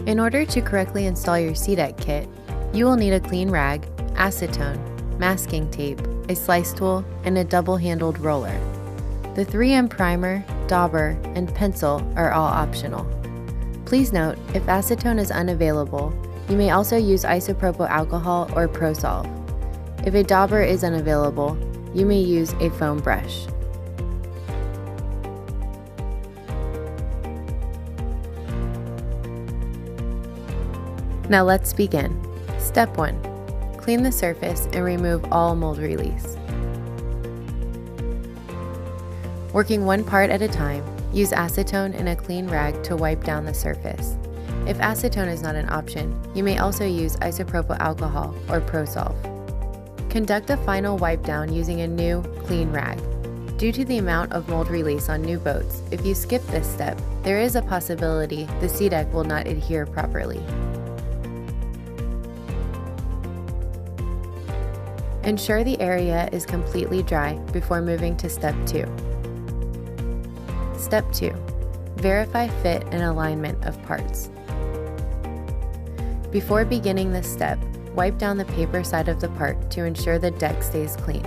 In order to correctly install your SeaDek kit, you will need a clean rag, acetone, masking tape, a slice tool, and a double-handled roller. The 3M primer, dauber, and pencil are all optional. Please note, if acetone is unavailable, you may also use isopropyl alcohol or ProSolve. If a dauber is unavailable, you may use a foam brush. Now let's begin. Step 1. Clean the surface and remove all mold release. Working one part at a time, use acetone and a clean rag to wipe down the surface. If acetone is not an option, you may also use isopropyl alcohol or ProSolve. Conduct a final wipe down using a new, clean rag. Due to the amount of mold release on new boats, if you skip this step, there is a possibility the SeaDek will not adhere properly. Ensure the area is completely dry before moving to Step 2. Step 2. Verify fit and alignment of parts. Before beginning this step, wipe down the paper side of the part to ensure the deck stays clean.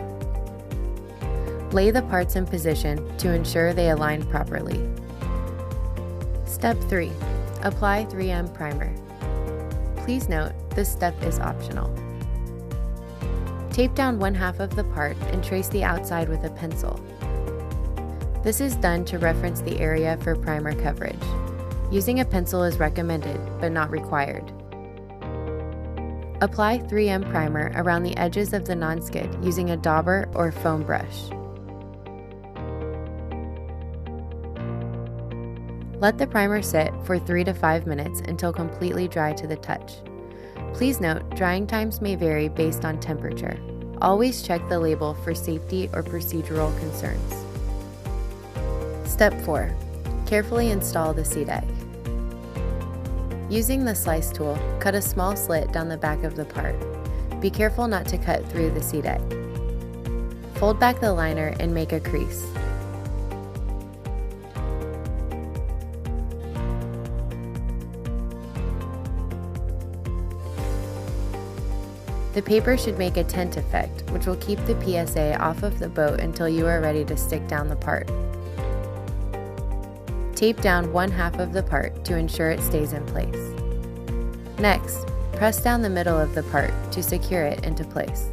Lay the parts in position to ensure they align properly. Step 3. Apply 3M primer. Please note, this step is optional. Tape down one half of the part and trace the outside with a pencil. This is done to reference the area for primer coverage. Using a pencil is recommended, but not required. Apply 3M primer around the edges of the non-skid using a dauber or foam brush. Let the primer sit for 3 to 5 minutes until completely dry to the touch. Please note, drying times may vary based on temperature. Always check the label for safety or procedural concerns. Step 4. Carefully install the SeaDek. Using the slice tool, cut a small slit down the back of the part. Be careful not to cut through the SeaDek. Fold back the liner and make a crease. The paper should make a tent effect, which will keep the PSA off of the boat until you are ready to stick down the part. Tape down one half of the part to ensure it stays in place. Next, press down the middle of the part to secure it into place.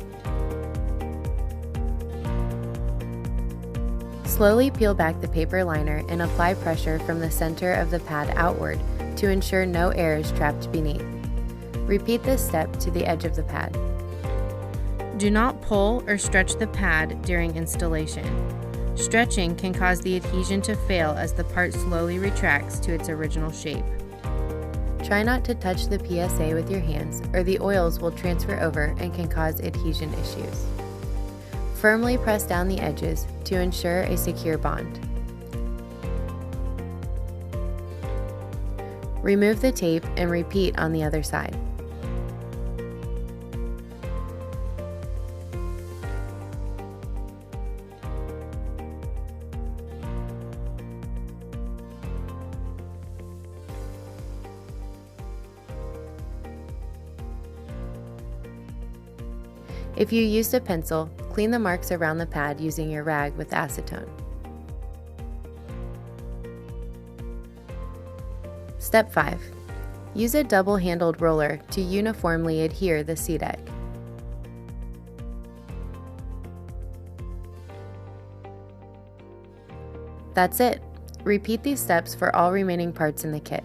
Slowly peel back the paper liner and apply pressure from the center of the pad outward to ensure no air is trapped beneath. Repeat this step to the edge of the pad. Do not pull or stretch the pad during installation. Stretching can cause the adhesion to fail as the part slowly retracts to its original shape. Try not to touch the PSA with your hands or the oils will transfer over and can cause adhesion issues. Firmly press down the edges to ensure a secure bond. Remove the tape and repeat on the other side. If you used a pencil, clean the marks around the pad using your rag with acetone. Step 5. Use a double-handled roller to uniformly adhere the SeaDek. That's it. Repeat these steps for all remaining parts in the kit.